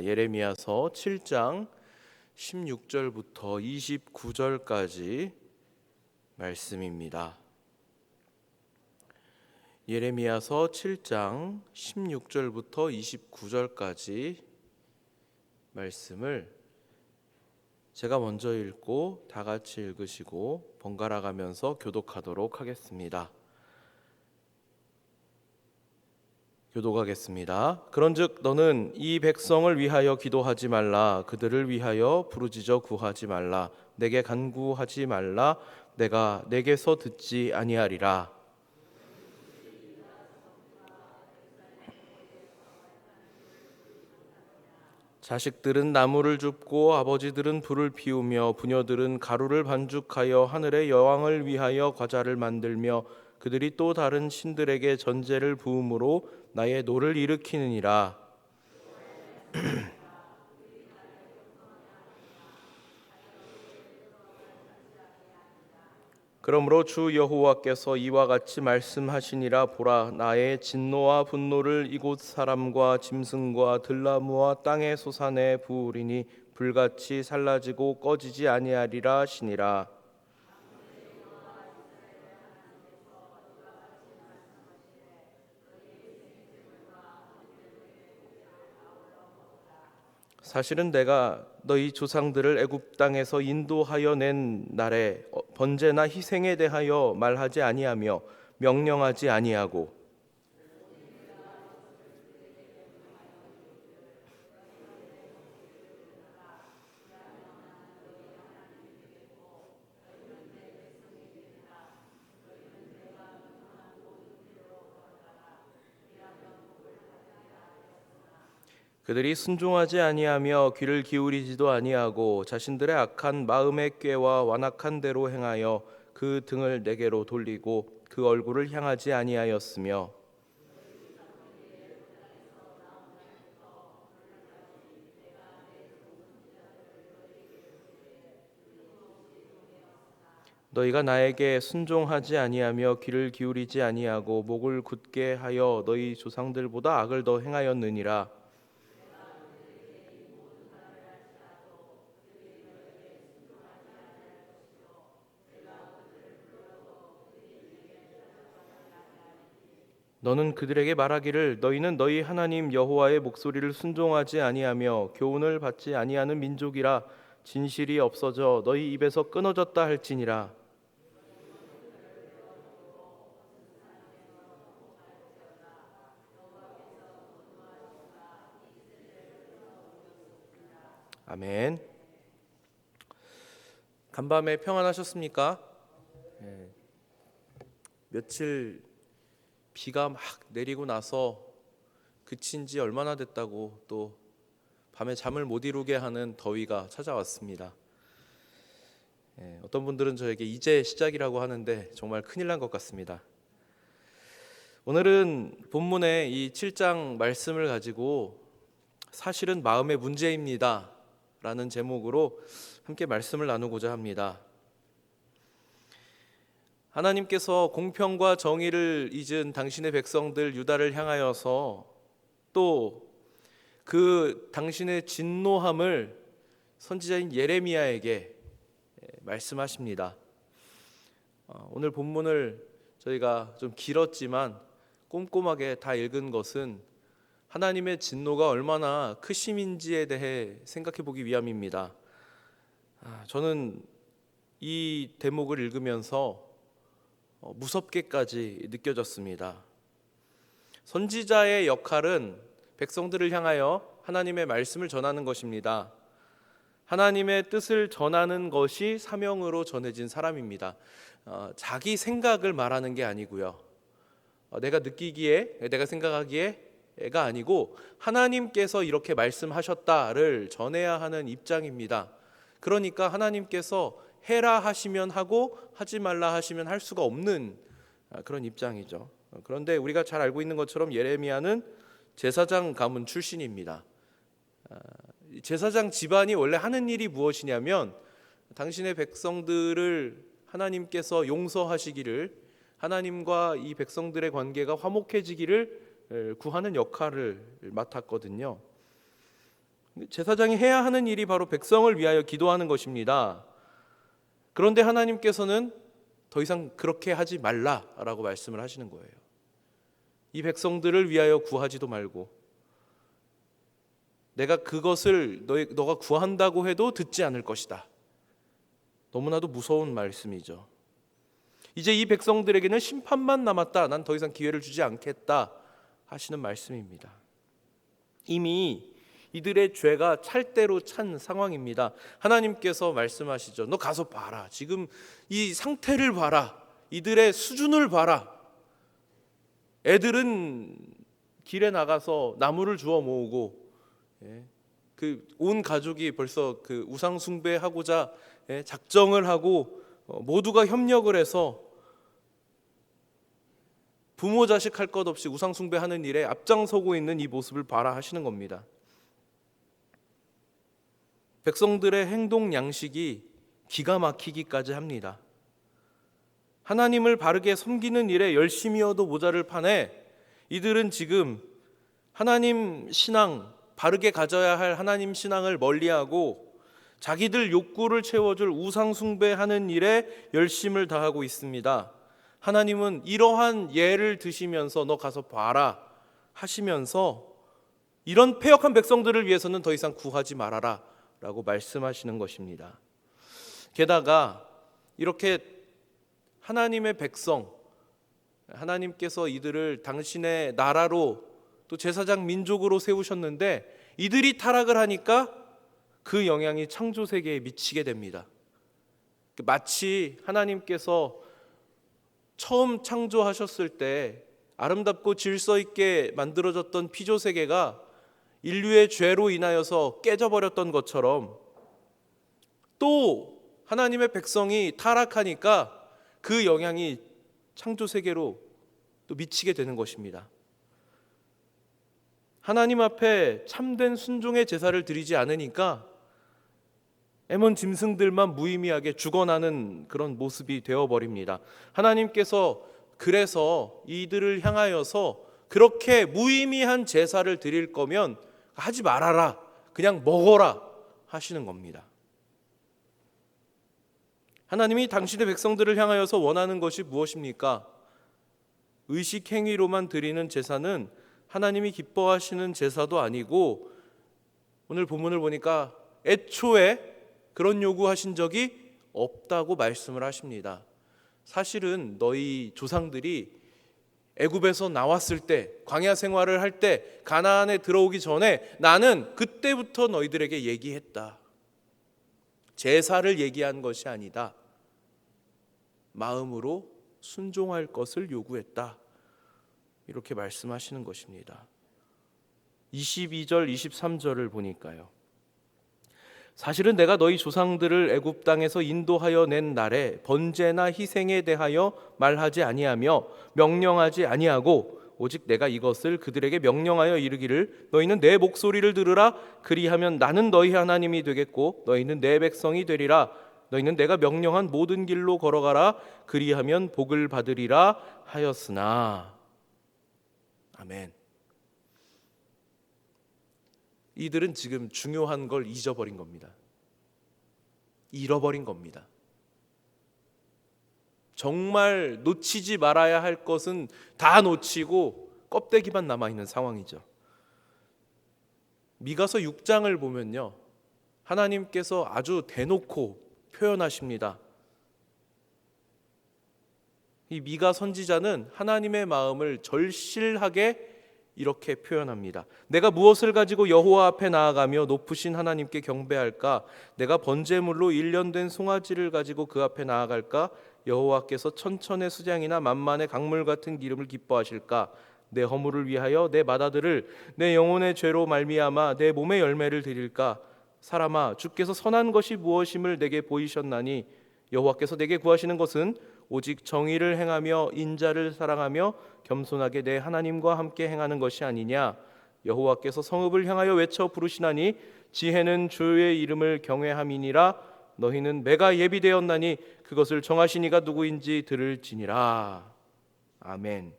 예레미야서 7장 16절부터 29절까지 말씀입니다. 예레미야서 7장 16절부터 29절까지 말씀을 제가 먼저 읽고 다 같이 읽으시고 번갈아 가면서 교독하도록 하겠습니다. 교독하겠습니다. 그런즉 너는 이 백성을 위하여 기도하지 말라. 그들을 위하여 부르짖어 구하지 말라. 내게 간구하지 말라. 내가 내게서 듣지 아니하리라. 자식들은 나무를 줍고 아버지들은 불을 피우며 부녀들은 가루를 반죽하여 하늘의 여왕을 위하여 과자를 만들며 그들이 또 다른 신들에게 전제를 부음으로 나의 노를 일으키느니라. 그러므로 주 여호와께서 이와 같이 말씀하시니라. 보라, 나의 진노와 분노를 이곳 사람과 짐승과 들나무와 땅의 소산에 부으리니 불같이 살라지고 꺼지지 아니하리라 하시니라. 사실은 내가 너희 조상들을 애굽 땅에서 인도하여 낸 날에 번제나 희생에 대하여 말하지 아니하며 명령하지 아니하고 그들이 순종하지 아니하며 귀를 기울이지도 아니하고 자신들의 악한 마음의 꾀와 완악한 대로 행하여 그 등을 내게로 돌리고 그 얼굴을 향하지 아니하였으며 너희가 나에게 순종하지 아니하며 귀를 기울이지 아니하고 목을 굳게 하여 너희 조상들보다 악을 더 행하였느니라. 너는 그들에게 말하기를 너희는 너희 하나님 여호와의 목소리를 순종하지 아니하며 교훈을 받지 아니하는 민족이라. 진실이 없어져 너희 입에서 끊어졌다 할지니라. 아멘. 간밤에 평안하셨습니까? 며칠 비가 막 내리고 나서 그친 지 얼마나 됐다고 또 밤에 잠을 못 이루게 하는 더위가 찾아왔습니다. 어떤 분들은 저에게 이제 시작이라고 하는데 정말 큰일 난 것 같습니다. 오늘은 본문의 이 7장 말씀을 가지고 사실은 마음의 문제입니다 라는 제목으로 함께 말씀을 나누고자 합니다. 하나님께서 공평과 정의를 잊은 당신의 백성들 유다를 향하여서 또 그 당신의 진노함을 선지자인 예레미야에게 말씀하십니다. 오늘 본문을 저희가 좀 길었지만 꼼꼼하게 다 읽은 것은 하나님의 진노가 얼마나 크심인지에 대해 생각해 보기 위함입니다. 저는 이 대목을 읽으면서 무섭게까지 느껴졌습니다. 선지자의 역할은 백성들을 향하여 하나님의 말씀을 전하는 것입니다. 하나님의 뜻을 전하는 것이 사명으로 전해진 사람입니다. 자기 생각을 말하는 게 아니고요. 내가 느끼기에, 내가 생각하기에가 아니고 하나님께서 이렇게 말씀하셨다를 전해야 하는 입장입니다. 그러니까 하나님께서 해라 하시면 하고 하지 말라 하시면 할 수가 없는 그런 입장이죠. 그런데 우리가 잘 알고 있는 것처럼 예레미야는 제사장 가문 출신입니다. 제사장 집안이 원래 하는 일이 무엇이냐면 당신의 백성들을 하나님께서 용서하시기를, 하나님과 이 백성들의 관계가 화목해지기를 구하는 역할을 맡았거든요. 제사장이 해야 하는 일이 바로 백성을 위하여 기도하는 것입니다. 그런데 하나님께서는 더 이상 그렇게 하지 말라라고 말씀을 하시는 거예요. 이 백성들을 위하여 구하지도 말고, 내가 그것을 너가 구한다고 해도 듣지 않을 것이다. 너무나도 무서운 말씀이죠. 이제 이 백성들에게는 심판만 남았다. 난 더 이상 기회를 주지 않겠다 하시는 말씀입니다. 이미 이들의 죄가 찰대로 찬 상황입니다. 하나님께서 말씀하시죠. 너 가서 봐라. 지금 이 상태를 봐라. 이들의 수준을 봐라. 애들은 길에 나가서 나무를 주워 모으고, 그 온 가족이 벌써 그 우상 숭배하고자 작정을 하고 모두가 협력을 해서 부모 자식 할 것 없이 우상 숭배하는 일에 앞장서고 있는 이 모습을 봐라 하시는 겁니다. 백성들의 행동 양식이 기가 막히기까지 합니다. 하나님을 바르게 섬기는 일에 열심이어도 모자를 판에 이들은 지금 하나님 신앙, 바르게 가져야 할 하나님 신앙을 멀리하고 자기들 욕구를 채워줄 우상 숭배하는 일에 열심을 다하고 있습니다. 하나님은 이러한 예를 드시면서 너 가서 봐라 하시면서 이런 패역한 백성들을 위해서는 더 이상 구하지 말아라 라고 말씀하시는 것입니다. 게다가 이렇게 하나님의 백성, 하나님께서 이들을 당신의 나라로 또 제사장 민족으로 세우셨는데 이들이 타락을 하니까 그 영향이 창조 세계에 미치게 됩니다. 마치 하나님께서 처음 창조하셨을 때 아름답고 질서 있게 만들어졌던 피조 세계가 인류의 죄로 인하여서 깨져버렸던 것처럼 또 하나님의 백성이 타락하니까 그 영향이 창조 세계로 또 미치게 되는 것입니다. 하나님 앞에 참된 순종의 제사를 드리지 않으니까 애먼 짐승들만 무의미하게 죽어나는 그런 모습이 되어버립니다. 하나님께서 그래서 이들을 향하여서 그렇게 무의미한 제사를 드릴 거면 하지 말아라, 그냥 먹어라 하시는 겁니다. 하나님이 당신의 백성들을 향하여서 원하는 것이 무엇입니까? 의식 행위로만 드리는 제사는 하나님이 기뻐하시는 제사도 아니고, 오늘 본문을 보니까 애초에 그런 요구하신 적이 없다고 말씀을 하십니다. 사실은 너희 조상들이 애굽에서 나왔을 때, 광야 생활을 할 때, 가나안에 들어오기 전에 나는 그때부터 너희들에게 얘기했다. 제사를 얘기한 것이 아니다. 마음으로 순종할 것을 요구했다. 이렇게 말씀하시는 것입니다. 22절, 23절을 보니까요. 사실은 내가 너희 조상들을 애굽 땅에서 인도하여 낸 날에 번제나 희생에 대하여 말하지 아니하며 명령하지 아니하고 오직 내가 이것을 그들에게 명령하여 이르기를 너희는 내 목소리를 들으라. 그리하면 나는 너희 하나님이 되겠고 너희는 내 백성이 되리라. 너희는 내가 명령한 모든 길로 걸어가라. 그리하면 복을 받으리라 하였으나. 아멘. 이들은 지금 중요한 걸 잊어버린 겁니다. 잃어버린 겁니다. 정말 놓치지 말아야 할 것은 다 놓치고 껍데기만 남아있는 상황이죠. 미가서 6장을 보면요, 하나님께서 아주 대놓고 표현하십니다. 이 미가 선지자는 하나님의 마음을 절실하게 이렇게 표현합니다. 내가 무엇을 가지고 여호와 앞에 나아가며 높으신 하나님께 경배할까? 내가 번제물로 1년 된 송아지를 가지고 그 앞에 나아갈까? 여호와께서 천천의 수장이나 만만의 강물 같은 기름을 기뻐하실까? 내 허물을 위하여 내 맏아들을 내 영혼의 죄로 말미암아 내 몸의 열매를 드릴까? 사람아, 주께서 선한 것이 무엇임을 내게 보이셨나니 여호와께서 내게 구하시는 것은 오직 정의를 행하며 인자를 사랑하며 겸손하게 내 하나님과 함께 행하는 것이 아니냐. 여호와께서 성읍을 향하여 외쳐 부르시나니 지혜는 주의 이름을 경외함이니라. 너희는 매가 예비되었나니 그것을 정하신 이가 누구인지 들을지니라. 아멘.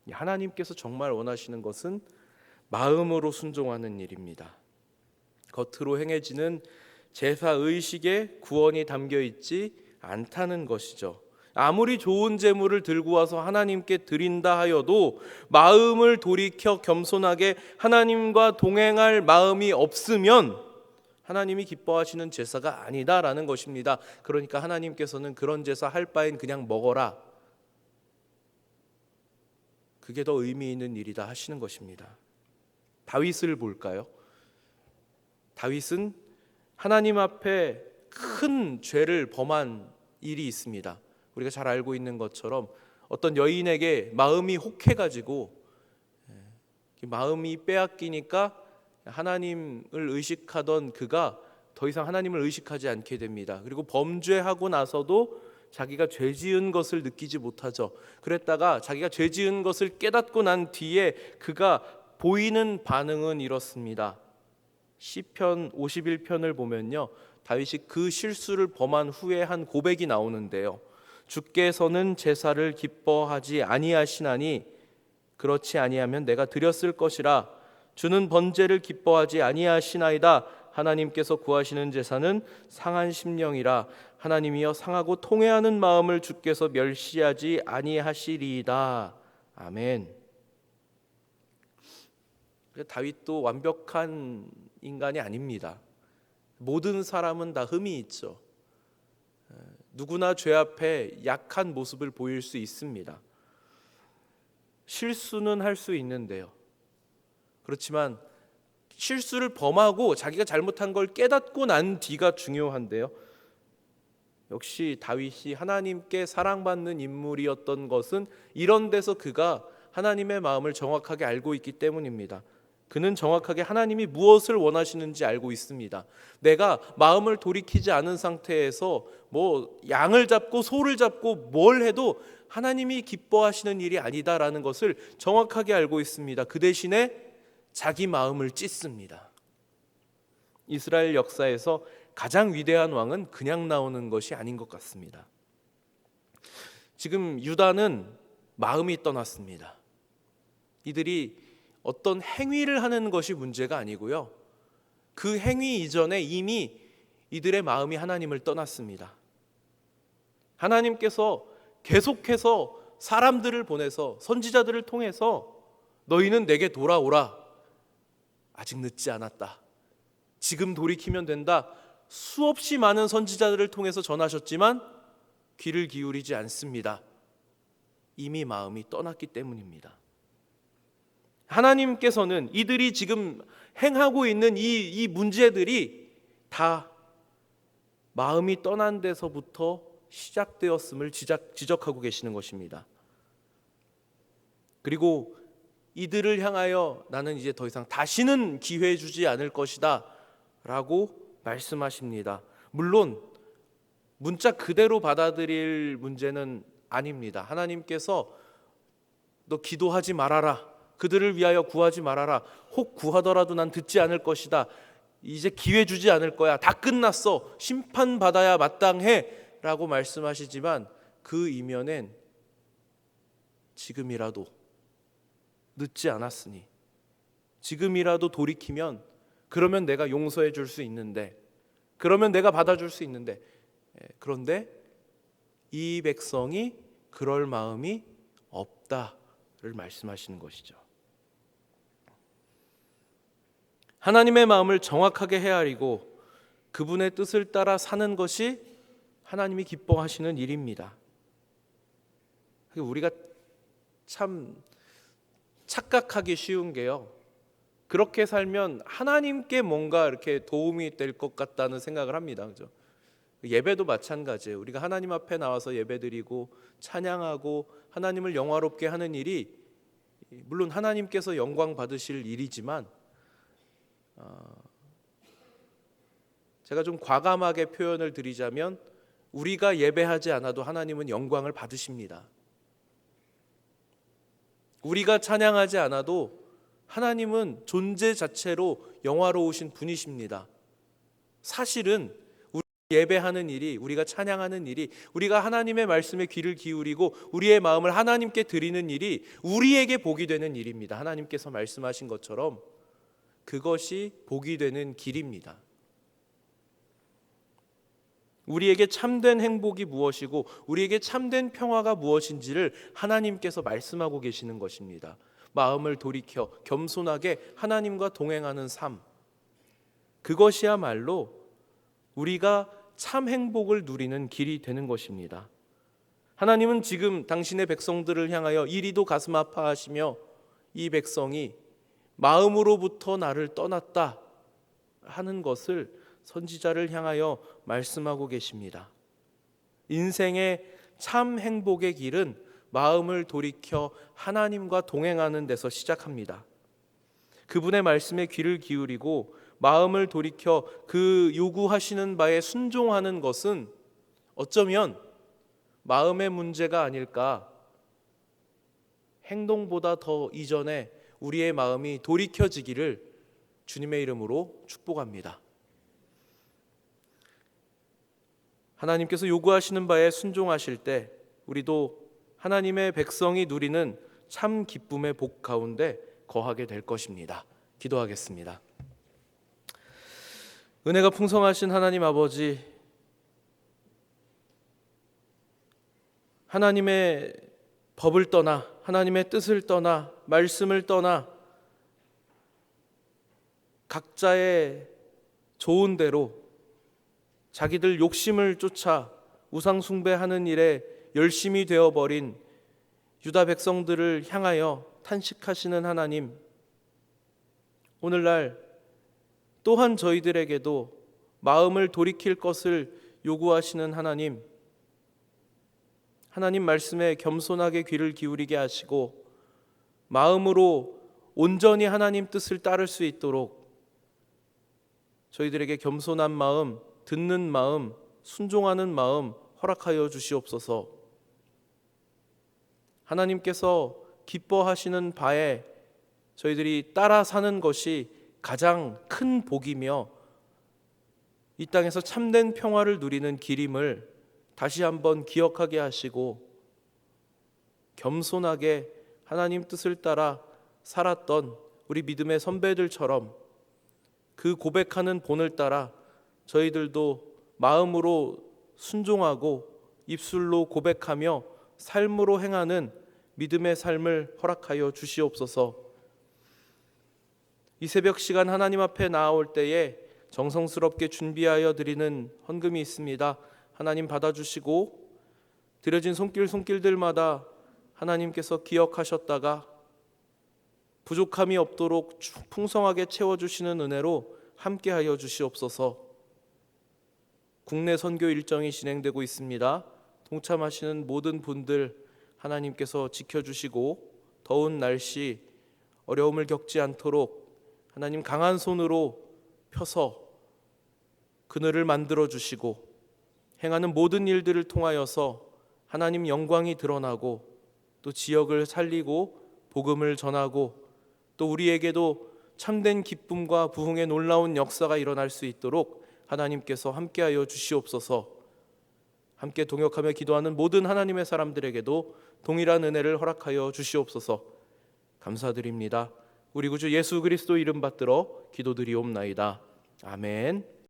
하나님께서 정말 원하시는 것은 마음으로 순종하는 일입니다. 겉으로 행해지는 제사 의식에 구원이 담겨 있지 않다는 것이죠. 아무리 좋은 제물을 들고 와서 하나님께 드린다 하여도 마음을 돌이켜 겸손하게 하나님과 동행할 마음이 없으면 하나님이 기뻐하시는 제사가 아니다라는 것입니다. 그러니까 하나님께서는 그런 제사 할 바엔 그냥 먹어라, 그게 더 의미 있는 일이다 하시는 것입니다. 다윗을 볼까요? 다윗은 하나님 앞에 큰 죄를 범한 일이 있습니다. 우리가 잘 알고 있는 것처럼 어떤 여인에게 마음이 혹해가지고 마음이 빼앗기니까 하나님을 의식하던 그가 더 이상 하나님을 의식하지 않게 됩니다. 그리고 범죄하고 나서도 자기가 죄 지은 것을 느끼지 못하죠. 그랬다가 자기가 죄 지은 것을 깨닫고 난 뒤에 그가 보이는 반응은 이렇습니다. 시편 51편을 보면요, 다윗이 그 실수를 범한 후에 한 고백이 나오는데요. 주께서는 제사를 기뻐하지 아니하시나니 그렇지 아니하면 내가 드렸을 것이라. 주는 번제를 기뻐하지 아니하시나이다. 하나님께서 구하시는 제사는 상한 심령이라. 하나님이여 상하고 통회하는 마음을 주께서 멸시하지 아니하시리이다. 아멘. 다윗도 완벽한 인간이 아닙니다. 모든 사람은 다 흠이 있죠. 누구나 죄 앞에 약한 모습을 보일 수 있습니다. 실수는 할 수 있는데요. 그렇지만 실수를 범하고 자기가 잘못한 걸 깨닫고 난 뒤가 중요한데요. 역시 다윗이 하나님께 사랑받는 인물이었던 것은 이런 데서 그가 하나님의 마음을 정확하게 알고 있기 때문입니다. 그는 정확하게 하나님이 무엇을 원하시는지 알고 있습니다. 내가 마음을 돌이키지 않은 상태에서 양을 잡고 소를 잡고 뭘 해도 하나님이 기뻐하시는 일이 아니다라는 것을 정확하게 알고 있습니다. 그 대신에 자기 마음을 찢습니다. 이스라엘 역사에서 가장 위대한 왕은 그냥 나오는 것이 아닌 것 같습니다. 지금 유다는 마음이 떠났습니다. 이들이 어떤 행위를 하는 것이 문제가 아니고요, 그 행위 이전에 이미 이들의 마음이 하나님을 떠났습니다. 하나님께서 계속해서 사람들을 보내서 선지자들을 통해서 너희는 내게 돌아오라, 아직 늦지 않았다, 지금 돌이키면 된다, 수없이 많은 선지자들을 통해서 전하셨지만 귀를 기울이지 않습니다. 이미 마음이 떠났기 때문입니다. 하나님께서는 이들이 지금 행하고 있는 이 문제들이 다 마음이 떠난 데서부터 시작되었음을 지적하고 계시는 것입니다. 그리고 이들을 향하여 나는 이제 더 이상 다시는 기회 주지 않을 것이다 라고 말씀하십니다. 물론 문자 그대로 받아들일 문제는 아닙니다. 하나님께서 너 기도하지 말아라, 그들을 위하여 구하지 말아라, 혹 구하더라도 난 듣지 않을 것이다, 이제 기회 주지 않을 거야, 다 끝났어, 심판받아야 마땅해 라고 말씀하시지만 그 이면엔 지금이라도 늦지 않았으니, 지금이라도 돌이키면 그러면 내가 용서해 줄 수 있는데, 그러면 내가 받아줄 수 있는데, 그런데 이 백성이 그럴 마음이 없다를 말씀하시는 것이죠. 하나님의 마음을 정확하게 헤아리고 그분의 뜻을 따라 사는 것이 하나님이 기뻐하시는 일입니다. 우리가 참 착각하기 쉬운 게요, 그렇게 살면 하나님께 뭔가 이렇게 도움이 될 것 같다는 생각을 합니다. 그죠? 예배도 마찬가지예요. 우리가 하나님 앞에 나와서 예배드리고 찬양하고 하나님을 영화롭게 하는 일이 물론 하나님께서 영광 받으실 일이지만 제가 좀 과감하게 표현을 드리자면 우리가 예배하지 않아도 하나님은 영광을 받으십니다. 우리가 찬양하지 않아도 하나님은 존재 자체로 영화로우신 분이십니다. 사실은 우리 예배하는 일이, 우리가 찬양하는 일이, 우리가 하나님의 말씀에 귀를 기울이고 우리의 마음을 하나님께 드리는 일이 우리에게 복이 되는 일입니다. 하나님께서 말씀하신 것처럼 그것이 복이 되는 길입니다. 우리에게 참된 행복이 무엇이고 우리에게 참된 평화가 무엇인지를 하나님께서 말씀하고 계시는 것입니다. 마음을 돌이켜 겸손하게 하나님과 동행하는 삶, 그것이야말로 우리가 참 행복을 누리는 길이 되는 것입니다. 하나님은 지금 당신의 백성들을 향하여 이리도 가슴 아파하시며 이 백성이 마음으로부터 나를 떠났다 하는 것을 선지자를 향하여 말씀하고 계십니다. 인생의 참 행복의 길은 마음을 돌이켜 하나님과 동행하는 데서 시작합니다. 그분의 말씀에 귀를 기울이고 마음을 돌이켜 그 요구하시는 바에 순종하는 것은 어쩌면 마음의 문제가 아닐까, 행동보다 더 이전에 우리의 마음이 돌이켜지기를 주님의 이름으로 축복합니다. 하나님께서 요구하시는 바에 순종하실 때 우리도 하나님의 백성이 누리는 참 기쁨의 복 가운데 거하게 될 것입니다. 기도하겠습니다. 은혜가 풍성하신 하나님 아버지, 하나님의 법을 떠나 하나님의 뜻을 떠나 말씀을 떠나 각자의 좋은 대로 자기들 욕심을 쫓아 우상 숭배하는 일에 열심히 되어버린 유다 백성들을 향하여 탄식하시는 하나님, 오늘날 또한 저희들에게도 마음을 돌이킬 것을 요구하시는 하나님, 하나님 말씀에 겸손하게 귀를 기울이게 하시고 마음으로 온전히 하나님 뜻을 따를 수 있도록 저희들에게 겸손한 마음, 듣는 마음, 순종하는 마음 허락하여 주시옵소서. 하나님께서 기뻐하시는 바에 저희들이 따라 사는 것이 가장 큰 복이며 이 땅에서 참된 평화를 누리는 길임을 다시 한번 기억하게 하시고 겸손하게 하나님 뜻을 따라 살았던 우리 믿음의 선배들처럼 그 고백하는 본을 따라 저희들도 마음으로 순종하고 입술로 고백하며 삶으로 행하는 믿음의 삶을 허락하여 주시옵소서. 이 새벽 시간 하나님 앞에 나아올 때에 정성스럽게 준비하여 드리는 헌금이 있습니다. 하나님 받아주시고 드려진 손길들마다 하나님께서 기억하셨다가 부족함이 없도록 풍성하게 채워주시는 은혜로 함께하여 주시옵소서. 국내 선교 일정이 진행되고 있습니다. 동참하시는 모든 분들 하나님께서 지켜주시고 더운 날씨 어려움을 겪지 않도록 하나님 강한 손으로 펴서 그늘을 만들어 주시고 행하는 모든 일들을 통하여서 하나님 영광이 드러나고 또 지역을 살리고 복음을 전하고 또 우리에게도 참된 기쁨과 부흥의 놀라운 역사가 일어날 수 있도록 하나님께서 함께하여 주시옵소서. 함께 동역하며 기도하는 모든 하나님의 사람들에게도 동일한 은혜를 허락하여 주시옵소서. 감사드립니다. 우리 구주 예수 그리스도 이름 받들어 기도드리옵나이다. 아멘.